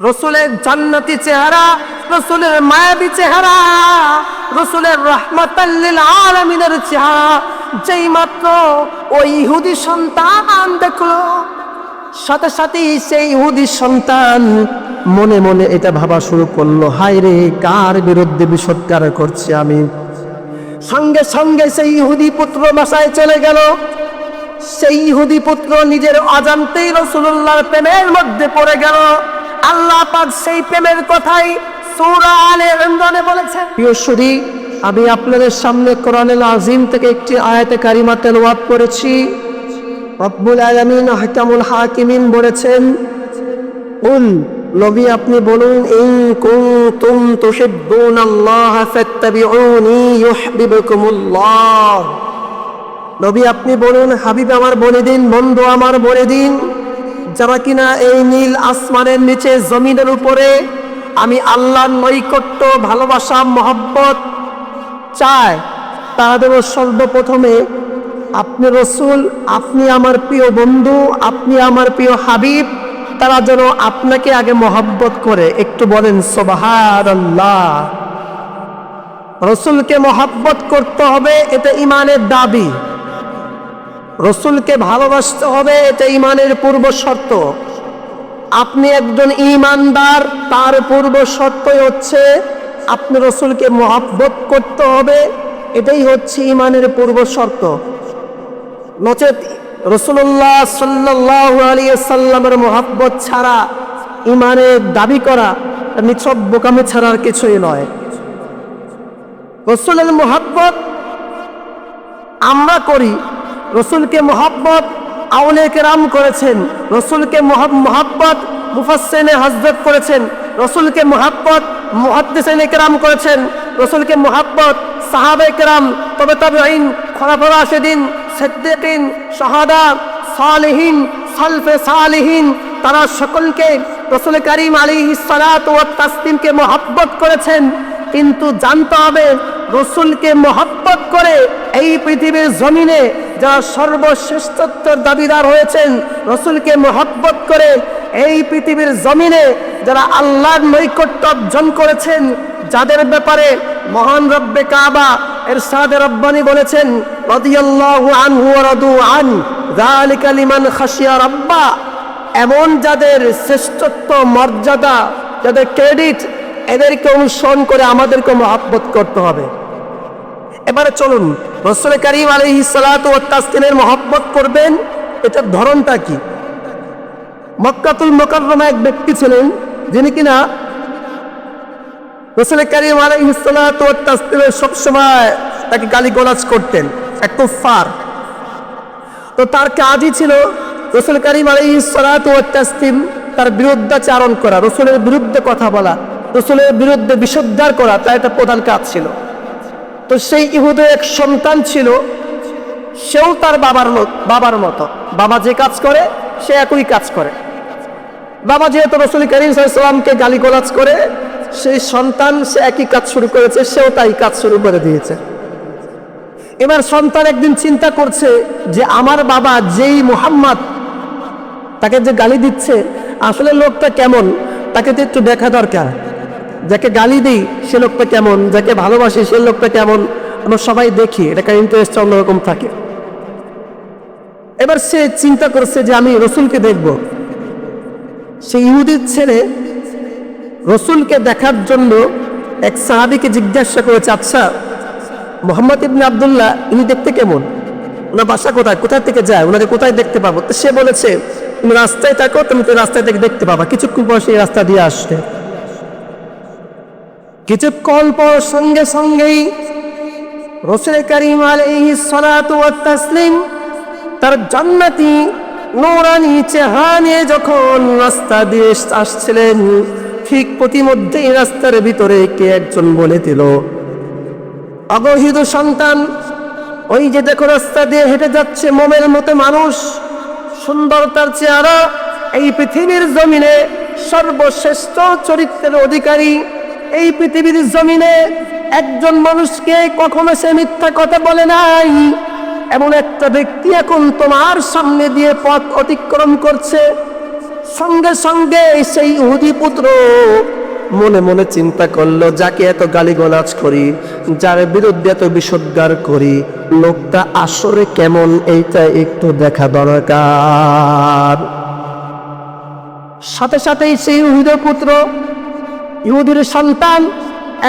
রসুলের জান্নাতি চেহারা, রসুলের মায়াবী চেহারা, রসুলের রাহমাতাল লিল আলামিনের চেহারা যেই মাত্র ওই ইহুদি সন্তান দেখলো, সাথে সাথেই সেই ইহুদি সন্তান মনে মনে এটা ভাবা শুরু করলো, হায় রে, কার বিরুদ্ধে বিষোদ্গার করছি আমি। সঙ্গে সঙ্গে সেই ইহুদি পুত্র বাসায় চলে গেল। সেই ইহুদি পুত্র নিজের অজান্তেই রাসূলুল্লাহর প্রেমের মধ্যে পড়ে গেল। আল্লাহ পাক সেই প্রেমের কথাই সূরা আলে ইমরানে বলেছেন। প্রিয় শুধু আমি আপনাদের সামনে কোরআনুল আযীম থেকে একটি আয়াতে কারিমা তেলাওয়াত করেছি। রব্বুল আলামিন আহকামুল হাকিমিন বলেছেন, কুল, নবী আপনি বলুন, ইন কুনতুম তুহিব্বুনাল্লাহ ফাত্তাবিউনি ইউহিব্বুকুমুল্লাহ। নবী আপনি বলুন, হাবিব আমার বলে দিন, বন্ধু আমার বলে দিন, যারা কিনা এই নীল আসমানের নিচে জমিনের উপরে আমি আল্লাহর নৈকট্য, ভালোবাসা, মহব্বত চায়, তাদের সর্বপ্রথমে আপনি রসুল, আপনি আমার প্রিয় বন্ধু, আপনি আমার প্রিয় হাবিব, তারা যেন আপনাকে আগে মহব্বত করে। একটু বলেন সুবহানাল্লাহ। রসুলকে মহব্বত করতে হবে, এটা ঈমানের দাবি। রসুলকে ভালোবাসতে হবে, এটা ঈমানের পূর্ব শর্ত। আপনি একজন ঈমানদার, তার পূর্ব শর্তই হচ্ছে আপনি রসুলকে মহব্বত করতে হবে, এটাই হচ্ছে ঈমানের পূর্ব শর্ত। নচেত রাসূলুল্লাহ সাল্লাল্লাহু আলাইহি সাল্লামের মহব্বত ছাড়া ঈমানের দাবি করা নিছক বোকামি ছাড়ার কিছুই নয়। রসুলের মহব্বত আমরা করি, রসুলকে মহব্বত আউলিয়া কেরাম করেছেন, রসুলকে মহব্বত মুফাসসিরিনে হযরত করেছেন, রসুলকে মহব্বত মুহাদ্দিসিনে কেরাম করেছেন, রসুলকে মহব্বত সাহাবায়ে কেরাম, তবে তাবেঈন, খুলাফায়ে রাশিদিন, সিদ্দিকিন, শাহাদা, সালেহিন, সালফে সালেহিন, তারা সকলকে রসুল করিম আলাইহিস সালাতু ওয়াত তাসলিমকে মহব্বত করেছেন। কিন্তু জানতে হবে, রসুলকে মহব্বত করে এই পৃথিবীর জমিনে যারা সর্বশ্রেষ্ঠত্বের দাবিদার হয়েছেন, রসুলকে মহব্বত করে এই পৃথিবীর জমিনে যারা আল্লাহর নৈকট্য অর্জন করেছেন, যাদের ব্যাপারে মহান রব্বে কাবা ইরশাদে রব্বানি বলেছেন, রাদিয়াল্লাহু আনহু ওয়া রাদু আন, যালিকা লিমান খাশিয়া রাব্বা, এমন যাদের শ্রেষ্ঠত্ব, মর্যাদা, যাদের ক্রেডিট, এদেরকে অনুসরণ করে আমাদেরকে মহব্বত করতে হবে। এবারে চলুন, রাসূল করিম আলাইহিস সালাতু ওয়াত তাসলিমের মহব্বত করবেন, এটার ধরনটা কি? মক্কাতুল মুকাররমা এক ব্যক্তি ছিলেন, যিনি কিনা রাসূল করিম আলাইহিস সালাতু ওয়াত তাসলিমের সবসময় তাকে গালিগালাজ করতেন, এক কুফার। তো তার কাজই ছিল রাসূল করিম আলাইহিস সালাতু ওয়াত তাসলিম তার বিরুদ্ধাচারণ করা, রসুলের বিরুদ্ধে কথা বলা, রসুলের বিরুদ্ধে বিষোদ্গার করা, তার একটা প্রধান কাজ ছিল। তো সেই ইহুদের এক সন্তান ছিল, সেও তার বাবার মতো, বাবা যে কাজ করে সে একই কাজ করে। বাবা যেহেতু রাসূল করিম সাল্লাল্লাহু আলাইহি ওয়াসাল্লামকে গালিগালাজ করে, সেই সন্তান সে একই কাজ শুরু করেছে, সেও তাই কাজ শুরু করে দিয়েছে। এবার সন্তান একদিন চিন্তা করছে যে আমার বাবা যেই মুহাম্মদ, তাকে যে গালি দিচ্ছে, আসলে লোকটা কেমন, তাকে তো একটু দেখা দরকার। যাকে গালি দিই সে লোকটা কেমন, যাকে ভালোবাসি সে লোকটা কেমন, আমরা সবাই দেখি, এটা ইন্টারেস্ট অন্যরকম থাকে। এবার সে চিন্তা করছে যে আমি রসুলকে দেখব। সে ইহুদির ছেলে রসুলকে দেখার জন্য এক সাহাবীকে জিজ্ঞাসা করেছে, আচ্ছা মুহাম্মদ ইবনে আব্দুল্লাহ ইনি দেখতে কেমন, ওনার বাসা কোথায়, কোথায় থেকে যায়, ওনাকে কোথায় দেখতে পাবো? তো সে বলেছে, তুমি রাস্তায় থাকো, তুমি তো রাস্তায় থেকে দেখতে পাবা। কিছুক্ষণ পর সেই রাস্তা দিয়ে আসতে, কিছুক্ষণ পর সঙ্গে সঙ্গেই রাসূল করিম আলাইহিস সালাতু ওয়াত তাসলিম তার জান্নাতি নূরানি চেহারা নিয়ে যখন রাস্তা দিয়ে আসছিলেন, ঠিক প্রতিমধ্যেই রাস্তার ভিতরে কে একজন বলে দিল, অগহিত সন্তান, ওই যে দেখো রাস্তা দিয়ে হেঁটে যাচ্ছে মোমের মতো মানুষ, সুন্দর তার চেহারা, এই পৃথিবীর জমিনে সর্বশ্রেষ্ঠ চরিত্রের অধিকারী, এই পৃথিবীর জমিনে একজন মানুষকে কখনো সে মিথ্যা কথা বলে নাই, এমন একটা ব্যক্তি এখন তোমার সামনে দিয়ে পথ অতিক্রম করছে। সঙ্গে সঙ্গে সেই ইহুদি পুত্র মনে মনে চিন্তা করলো, যাকে এত গালিগালাজ করি, যার বিরুদ্ধে এত বিষোদ্গার করি, লোকটা আসলে কেমন এইটা একটু দেখা দরকার। সাথে সাথেই সেই ইহুদি পুত্র, ইহুদির সন্তান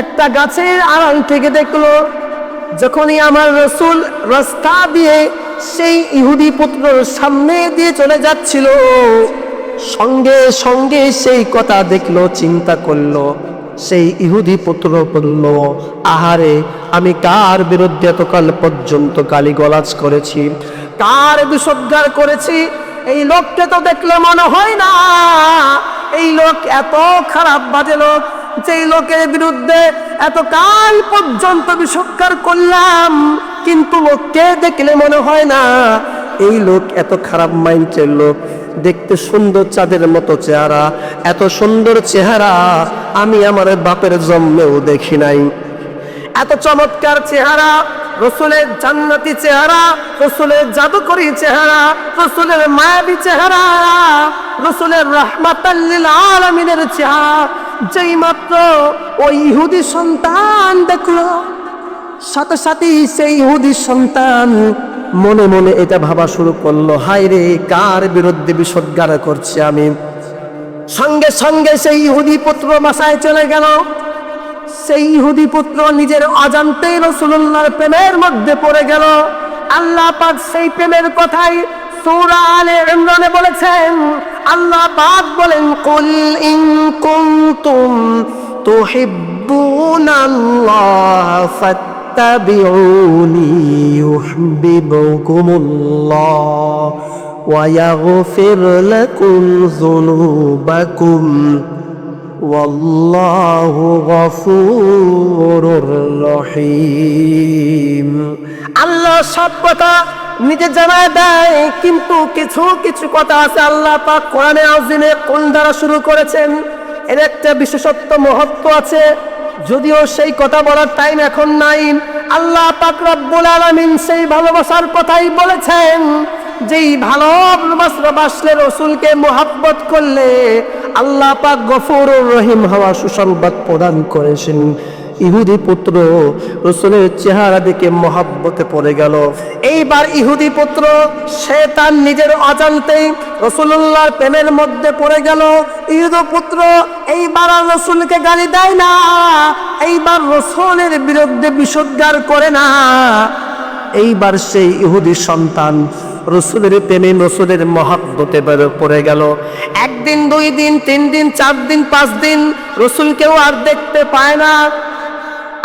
একটা গাছের আড়াল থেকে দেখলো, যখনই আমার রাসূল রাস্তা দিয়ে সেই ইহুদি পুত্রর সামনে দিয়ে চলে যাচ্ছিল, সঙ্গে সঙ্গে সেই কথা দেখলো, চিন্তা করলো। সেই ইহুদি পুত্র বলল, আহারে, আমি কার বিরুদ্ধে এতকাল পর্যন্ত গালিগালাজ করেছি, কার বিষোদ্গার করেছি, এই লোককে তো দেখলে মনে হয় না এই লোক এত খারাপ বাজে লোক, যেই লোকের বিরুদ্ধে এতকাল পর্যন্ত বিষোদ্গার করলাম, কিন্তু লোককে দেখলে মনে হয় না এই লোক এত খারাপ মাইন্ডের লোক। দেখতে সুন্দর, চাঁদের মতো চেহারা, এত সুন্দর চেহারা আমি আমার বাপের জন্মেও দেখি নাই। এত চমৎকার চেহারা, রাসূলের জান্নাতি চেহারা, রাসূলের জাদুকরী চেহারা, রাসূলের মায়াবী চেহারা, রাসূলের রাহমাতাল লিল আলামিনের চেহারা যেই মাত্র ওই ইহুদি সন্তান দেখলো, সাথে সাথেই সেই ইহুদি সন্তান মনে মনে এটা ভাবা শুরু করলো, হায় রে, কার বিরুদ্ধে বিষোদ্গার করছি আমি। সঙ্গে সঙ্গে সেই ইহুদি পুত্র বাসায় চলে গেল। সেই ইহুদি পুত্র নিজের অজান্তেই রাসূলুল্লাহর প্রেমের মধ্যে পড়ে গেল। আল্লাহ পাক সেই প্রেমের কথাই সূরা আলে ইমরানে বলেছেন। আল্লাহ পাক বলেন, কুল ইন কুনতুম তুহিব্বুনাল্লাহ ফাত্তাবিউনি ইউহিব্বুকুমুল্লাহ ওয়া ইয়াগফির লাকুম যুনুবাকুম ওয়াল্লাহু গফুরুর রহিম। আল্লাহ সব কথা নিজে জানায় দেয়, কিন্তু কিছু কিছু কথা আছে আল্লাহ পাক কোরআনে আযীমে কোন দ্বারা শুরু করেছেন, এর একটা বিশেষত্ব মহত্ব আছে, যদিও সেই কথা বলার টাইম এখন নাই। আল্লাহ পাক রব্বুল আলামিন সেই ভালোবাসার কথাই বলেছেন, যেই ভালোবাসলে রাসূলকে মুহাব্বত করলে আল্লাহ পাক গফুরুর রহিম হওয়া সুসংবাদ প্রদান করেছেন। ইহুদি পুত্র রাসূলের চেহারা দেখে মহব্বতে পড়ে গেল। এইবার ইহুদি পুত্র সে তার নিজের অজান্তেই রাসূলুল্লাহর প্রেমের মধ্যে পড়ে গেল। ইহুদি পুত্র এইবার আর রাসূলকে গালি দেয় না, এইবার রাসূলের বিরুদ্ধে বিষোদ্গার করে না। এইবার সেই ইহুদি সন্তান রাসূলের প্রেমে, রাসূলের মহব্বতে পড়ে গেল। একদিন, 2 দিন, 3 দিন, 4 দিন, 5 দিন রাসূলকেও আর দেখতে পায় না।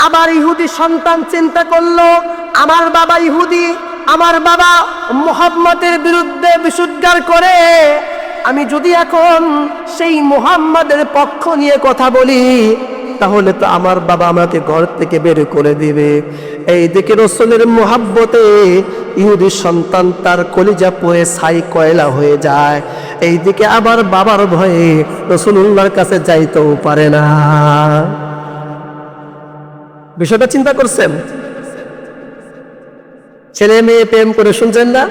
আবার ইহুদি সন্তান চিন্তা করলো, আমার বাবা ইহুদি, আমার বাবা মুহাম্মাদের বিরুদ্ধে বিষোদ্গার করে, আমি যদি এখন সেই মুহাম্মাদের পক্ষ নিয়ে কথা বলি, তাহলে তো আমার বাবা আমাকে ঘর থেকে বের করে দিবে। এইদিকে রাসূলের মুহাব্বতে ইহুদি সন্তান তার কলিজা পুড়ে ছাই কয়লা হয়ে যায়। এইদিকে আবার বাবার ভয়ে রাসূলুল্লাহর কাছে যাইতেও পারে না। বিষয়টা চিন্তা করছেন? ছেলে মেয়ে প্রেম করে, শুনছেন না,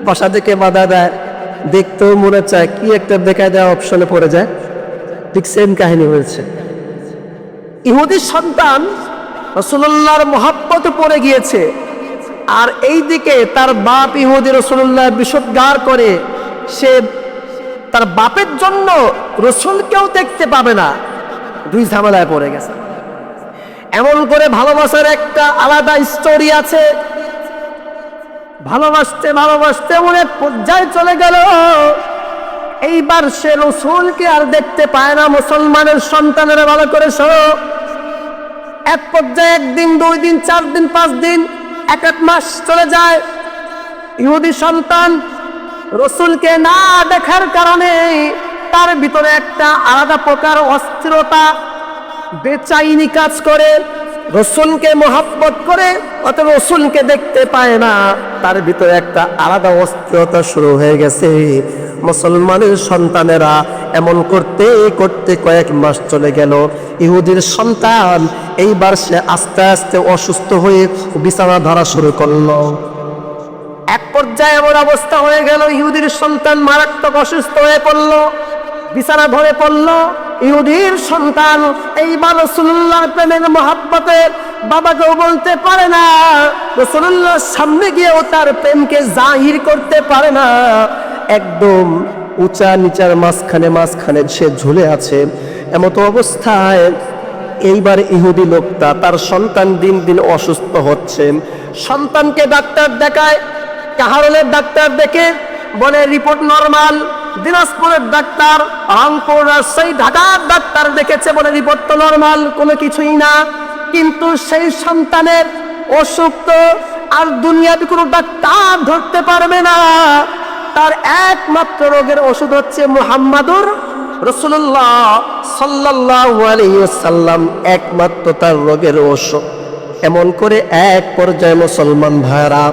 বাসা থেকে বাধা দেয়, দেখতেও মনে চায়, কি একটা বেকায়দা অপশনে পড়ে যায়। ঠিক সেম কাহিনী হয়েছে। ইহুদি সন্তান রাসূলুল্লাহর মহব্বতে পড়ে গিয়েছে, আর এই দিকে তার বাপ ইহুদি রাসূলুল্লাহ বিষোদ্গার করে, সে তার বাপের জন্য রাসূলকেও দেখতে পাবে না। 2 ঝামেলায় পড়ে গেছে। এমন করে ভালোবাসার একটা আলাদা স্টোরি আছে। ভালোবাসতে ভালোবাসতে অনেক পর্যায়ে চলে গেল। এইবার সে রাসূলকে আর দেখতে পায় না। মুসলমানের সন্তানেরা ভালো করে শোনো, এক পর্যায়ে 1 দিন, 2 দিন, 4 দিন, 5 দিন, 1 মাস চলে যায়। ইহুদি সন্তান রাসূলকে না দেখার কারণে তার ভিতরে একটা আলাদা প্রকার অস্থিরতা, বেচাইনি কাজ করে। রাসূলকে মহব্বত করে, অথবা রাসূলকে দেখতে পায় না, তার ভিতরে একটা আলাদা অস্থিরতা শুরু হয়ে গেছে। মুসলমানের সন্তানেরা এমন করতে করতে কয়েক মাস চলে গেল। ইহুদির সন্তান এইবার সে আস্তে আস্তে অসুস্থ হয়ে বিছানা ধরা শুরু করলো। এক পর্যায়ে এমন অবস্থা হয়ে গেল, ইহুদির সন্তান মারাত্মক অসুস্থ হয়ে পড়ল। বিছানা ধরে পড়ল ইহুদির সন্তান। এইবার রাসূলুল্লাহর প্রেমের মহব্বতে বাবাকেও বলতে পারে না, রাসূলুল্লাহর সামনে গিয়েও তার প্রেমকে জাহির করতে পারে না। একদম উঁচা নিচার মাঝখানে সে ঝুলে আছে। এমতো অবস্থায় এইবার ইহুদি লোকটা তার সন্তান দিন দিন অসুস্থ হচ্ছে। সন্তানকে ডাক্তার দেখায়, কাহারলের ডাক্তার দেখে বলে রিপোর্ট নরমাল। দিনাজপুরের ডাক্তার, রংপুর, রাজশাহী, ঢাকার ডাক্তার দেখেছে, বলে রিপোর্ট তো নরমাল, কোনো কিছুই না। কিন্তু সেই সন্তানের অসুখ তো আর দুনিয়াতে কোনো ডাক্তার ধরতে পারবে না। তার একমাত্র রোগের ওষুধ হচ্ছে মুহাম্মাদুর রাসূলুল্লাহ সাল্লাল্লাহু আলাইহি ওয়াসাল্লাম, একমাত্র তার রোগের ওষুধ। এমন করে এক পর্যায়ে মুসলমান ভাইরা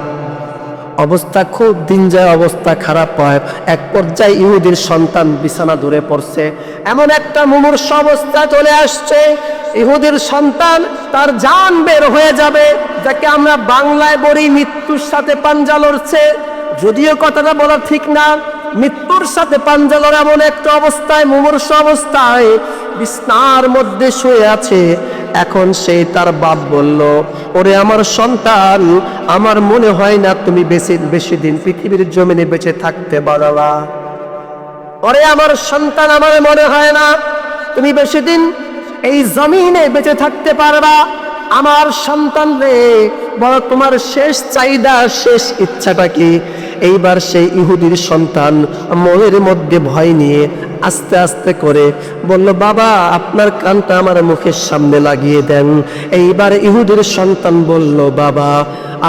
অবস্থা খুব দিন যায়, অবস্থা খারাপ হয়। এক পর্যায়ে ইহুদির সন্তান বিছানা ধরে পড়ছে, এমন একটা মুমূর্ষ অবস্থা চলে আসছে। ইহুদির সন্তান তার জান বের হয়ে যাবে, যাকে আমরা বাংলায় বলি মৃত্যুর সাথে পাঞ্জা লড়ছে। যদিও কথাটা বলা ঠিক না, মৃত্যুর সাথে পাঞ্জা লড়া এমন একটা অবস্থায়, মুমূর্ষ অবস্থায় বিছানার মধ্যে শুয়ে আছে। এখন সেই তার বাপ বলল, ওরে আমার সন্তান, আমার মনে হয় না তুমি বেশি দিন পৃথিবীর জমিনে বেঁচে থাকতে পারবা। ওরে আমার সন্তান, আমার মনে হয় না তুমি বেশি দিন এই জমিনে বেঁচে থাকতে পারবা। আমার সন্তান রে, বলো তোমার শেষ চাহিদা, শেষ ইচ্ছাটা কি? এইবার সেই ইহুদির সন্তান মনের মধ্যে ভয় নিয়ে আস্তে আস্তে করে বলল, বাবা আপনার কানটা আমার মুখের সামনে লাগিয়ে দেন। এইবার ইহুদির সন্তান বলল, বাবা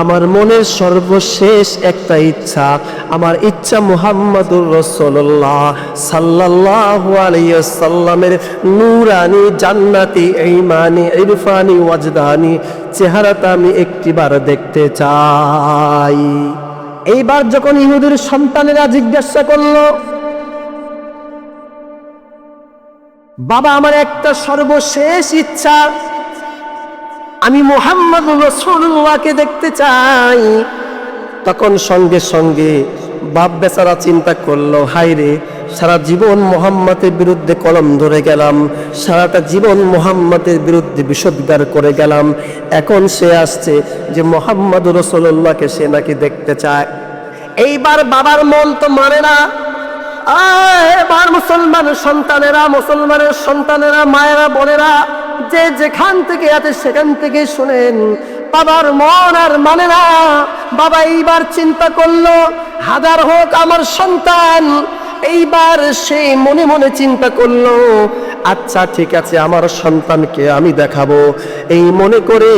আমার মনের সর্বশেষ একটা ইচ্ছা, আমার ইচ্ছা মুহাম্মাদুর রাসূলুল্লাহ সাল্লাল্লাহু আলাইহি ওয়াসাল্লামের নূরানি জান্নাতি ঈমানি ইরফানি ওয়াজদানি চেহারাটা আমি একটিবার দেখতে চাই। এইবার যখন ইহুদির সন্তানেরা জিজ্ঞাসা করলো, বাবা আমার একটা সর্বশেষ ইচ্ছা, আমি মুহাম্মাদুর রাসূলুল্লাহকে দেখতে চাই, তখন সঙ্গে সঙ্গে বাপ বেচারা চিন্তা করলো, হায়রে সারা জীবন মুহাম্মাদের বিরুদ্ধে কলম ধরে গেলাম, সারাটা জীবন মুহাম্মাদের বিরুদ্ধে বিষোদ্গার করে গেলাম, এখন সে আসছে যে মুহাম্মাদুর রাসূলুল্লাহকে সে নাকি দেখতে চায়। এইবার বাবার মন তো মানে না। এবার মুসলমানের সন্তানেরা, মায়েরা, বোনেরা, যে যেখান থেকে আছে সেখান থেকে শুনেন, বাবার মন আর মানে না। বাবা এইবার চিন্তা করলো, হাজার হোক আমার সন্তান। এইবার সে মনে মনে চিন্তা করলো, আচ্ছা ঠিক আছে, আমার সন্তানকে আমি দেখাবো। এই মনে করে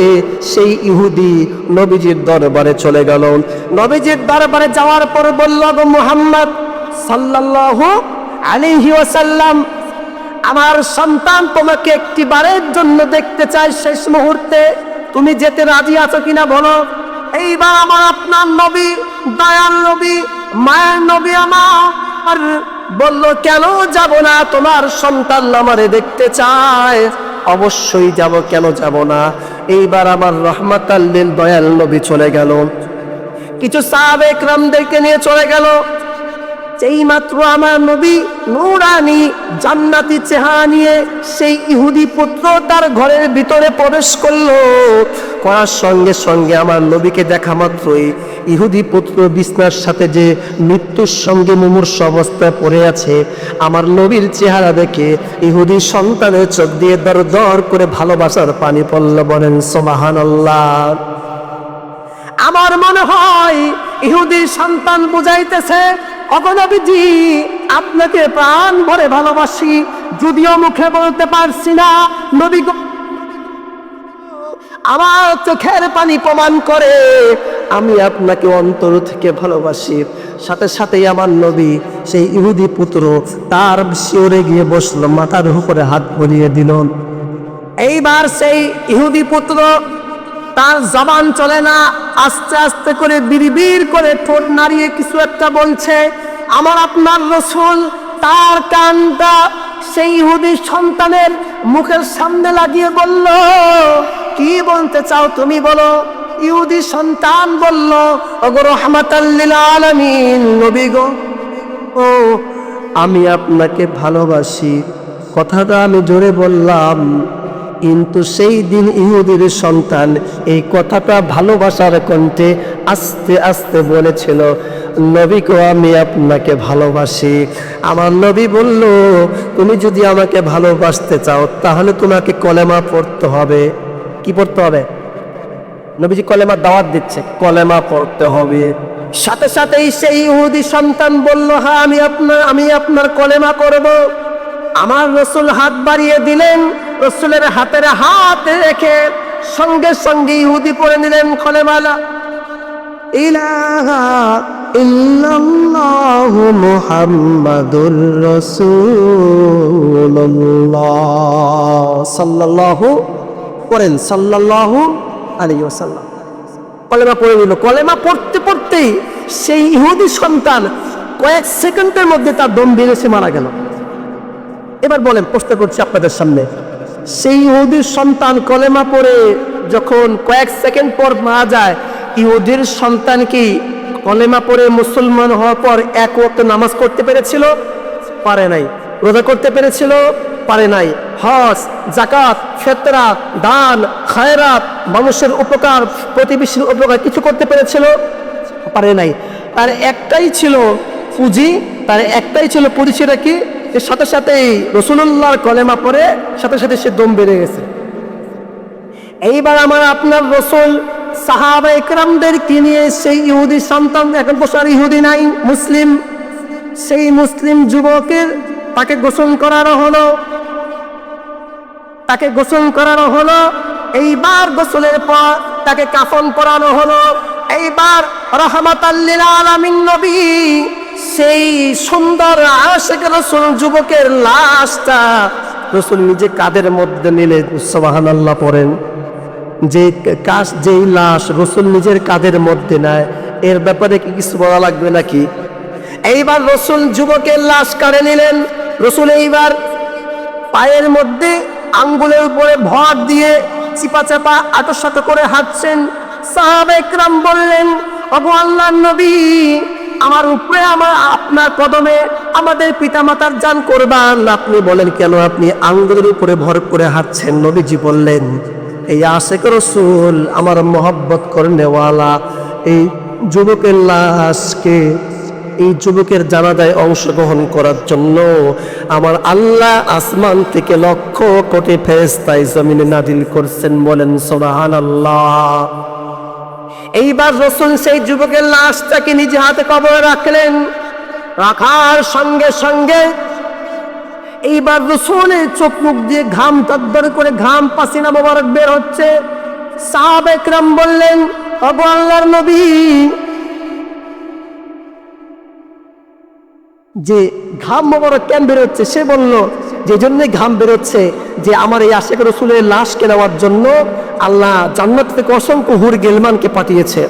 সেই ইহুদি নবীজির দরবারে চলে গেল। নবীজির দরবারে যাওয়ার পর বলল, গো মুহাম্মদ সাল্লাল্লাহু আলাইহি ওয়াসাল্লাম, আমার সন্তান তোমাকে একটিবারের জন্য দেখতে চায়, শেষ মুহূর্তে তুমি যেতে রাজি আছো কিনা বলো। এইবার আমার আপনার নবী, দয়াল নবী, মায়ের নবী আমার বলল, কেন যাব না, তোমার সন্তান আমারে দেখতে চায়, অবশ্যই যাব, কেন যাব না। এইবার আমার রহমাতাল লিল দয়াল নবী চলে গেল, কিছু সাহাবে ইকরামদেরকে নিয়ে চলে গেল। যেই মাত্র আমার নবী নূরানি জান্নাতি চেহারা নিয়ে সেই ইহুদি পুত্র তার ঘরের ভিতরে প্রবেশ করলো, করার সঙ্গে সঙ্গে আমার নবীকে দেখা মাত্রই ইহুদি পুত্র বিছনার সাথে যে মৃত্যুর সঙ্গে মুমূর্ষ অবস্থায় পড়ে আছে, আমার নবীর চেহারা দেখে ইহুদি সন্তানের চোখ দিয়ে দর দর করে ভালোবাসার পানি পড়ল। বলেন সুবহানাল্লাহ। আমার মনে হয় ইহুদির সন্তান বুঝাইতেছে, ওগো নবীজি আপনাকে প্রাণ ভরে ভালোবাসি, যদিও মুখে বলতে পারছি না, নবী আমার চোখের পানি প্রমাণ করে আমি আপনাকে অন্তর থেকে ভালোবাসি। সাথে সাথেই আমার নবী সেই ইহুদি পুত্র তার শিওরে গিয়ে বসলো, মাথার উপরে হাত বুলিয়ে দিল। এইবার সেই ইহুদি পুত্র তার জবান চলে না, আস্তে আস্তে করে বিড়বিড় করে ঠোঁট নাড়িয়ে কিছু একটা বলছে। আমার আপনার রাসূল তার কানটা সেই ইহুদি সন্তানের মুখের সামনে লাগিয়ে বলল, কি বলতে চাও তুমি বলো। ইহুদি সন্তান বলল, ওগো রাহমাতাল লিল আলামিন নবী গো, ও আমি আপনাকে ভালোবাসি। কথাটা আমি জোরে বললাম, কিন্তু সেই দিন ইহুদির সন্তান এই কথাটা ভালোবাসার কণ্ঠে আস্তে আস্তে বলেছিল, নবীকে আমি আপনাকে ভালোবাসি। আমার নবী বলল, তুমি যদি আমাকে ভালোবাসতে চাও তাহলে তোমাকে কলেমা পড়তে হবে। কি পড়তে হবে? নবীজি কলেমা দাওয়াত দিচ্ছে, কলেমা পড়তে হবে। সাথে সাথেই সেই ইহুদি সন্তান বলল, হ্যাঁ আমি আপনার কলেমা করব। আমার রাসূল হাত বাড়িয়ে দিলেন, রাসূলের হাতের হাত রেখে সঙ্গে সঙ্গে ইহুদি পড়ে নিলেন কলেমা, লা ইলাহা ইল্লাল্লাহু মুহাম্মাদুর রাসূলুল্লাহ সাল্লাল্লাহু করেন সাল্লাল্লাহু আলাইহি ওয়াসাল্লাম। কলেমা পড়ে নিল। কলেমা পড়তে পড়তেই সেই ইহুদি সন্তান কয়েক সেকেন্ডের মধ্যে তার দম বেরিয়ে মারা গেল। এবার বলেন, প্রশ্ন করছি আপনাদের সামনে, সেই ইহুদির সন্তান কলেমা পড়ে যখন কয়েক সেকেন্ড পর মারা যায়, ইহুদির সন্তান কি কলেমা পড়ে মুসলমান হওয়ার পর এক ওয়াক্ত নামাজ করতে পেরেছিল? পারে নাই। রোজা করতে পেরেছিল? পারে নাই। হজ, জাকাত, ফিতরা, দান, খায়রাত, মানুষের উপকার, প্রতিবেশীর উপকার কিছু করতে পেরেছিল? পারে নাই। তার একটাই ছিল পুঁজি, তার একটাই ছিল পুঁজি, সেটা কি? সাথে সাথেই রাসূলুল্লাহর কলেমা পড়ে সাথে সাথে সে দম বেড়ে গেছে। এইবার আমার আপনার রাসূল সাহাবায়ে কেরামদেরকে নিয়ে সেই ইহুদি সন্তান, এখন বছর ইহুদি নাই, মুসলিম, সেই মুসলিম যুবকের তাকে গোসল করানো হলো, তাকে গোসল করানো হলো। এইবার গোসলের পর তাকে কাফন পরানো হলো। এইবার রাহমাতাল লিল আলামিন নবী সেই সুন্দর আশিক রাসূল যুবকের লাশটা রাসূল নিজে কাঁধের মধ্যে নিলে, সুবহানাল্লাহ পড়েন। যেই লাশ রাসূল নিজের কাঁধের মধ্যে নেয়, এর ব্যাপারে কি কিছু বলা লাগবে নাকি? এইবার রাসূল যুবকের লাশ কাঁধে নিলেন। রাসূল এইবার পায়ের মধ্যে আঙ্গুলের উপরে ভর দিয়ে চিপা চাপা আঁটো করে হাঁটছেন। সাহাবায়ে কেরাম বললেন, ওগো আল্লাহর নবী, আমার উপরে আপনার কদমে আমাদের পিতামাতার জান কোরবান। আপনি বলেন কেন আপনি আঙ্গুলের উপরে ভর করে হাঁটছেন? নবীজি বললেন, এই আশিক রাসূল, আমার মহব্বত করনেওয়ালা এই যুবকের লাশকে, এই যুবকের জানাজায় অংশগ্রহণ করার জন্য আমার আল্লাহ আসমান থেকে লক্ষ কোটি ফেরেশতা জমিনে নাজিল করছেন। বলেন সুবহানাল্লাহ। এইবার রাসূল সেই যুবকের লাশটাকে নিজে হাতে কবরে রাখলেন। রাখার সঙ্গে সঙ্গে এইবার রাসূলের চোখ মুখ দিয়ে ঘাম তদ্দর করে ঘাম পাসিনা মোবারক বের হচ্ছে। সাহাবায়ে কেরাম বললেন, ওগো আল্লাহর নবী, যে ঘাম মোবারক কেন বেরোচ্ছে? সে বলল, যে জন্যই ঘাম বেরোচ্ছে যে আমার এই আশিক রাসূলের লাশকে নেওয়ার জন্য আল্লাহ জান্নাত থেকে অসংখ্য হুর গিলমানকে পাঠিয়েছে।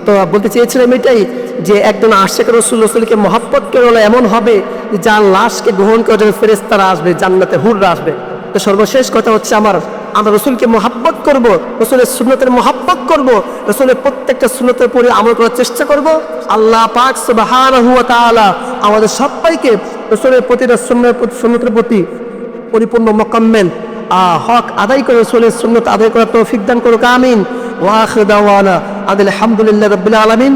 তো বলতে চেয়েছিলাম এটাই, যে একজন আশিক রাসূলকে মহব্বত করে এমন হবে যে যার লাশকে গ্রহণ করার জন্য ফেরেশতারা আসবে, জান্নাতে হুররা আসবে। তো সর্বশেষ কথা হচ্ছে, আমরা রাসূলকে মহব্বত করব, রাসূলের সুন্নতের মহব্বত করব, রাসূলের প্রত্যেকটা সুন্নতের উপরে আমল করার চেষ্টা করব। আল্লাহ পাক সুবহানাহু ওয়া তাআলা আমাদের সবাইকে রাসূলের প্রতি, সুন্নতের প্রতি পরিপূর্ণ মোকাম্মেল হক আদায় করে রাসূলের সুন্নত আদায় করার তৌফিক দান করুক। আমিন। ওয়া আখিরু দাওয়ানা আলহামদুলিল্লাহি রাব্বিল আলামিন।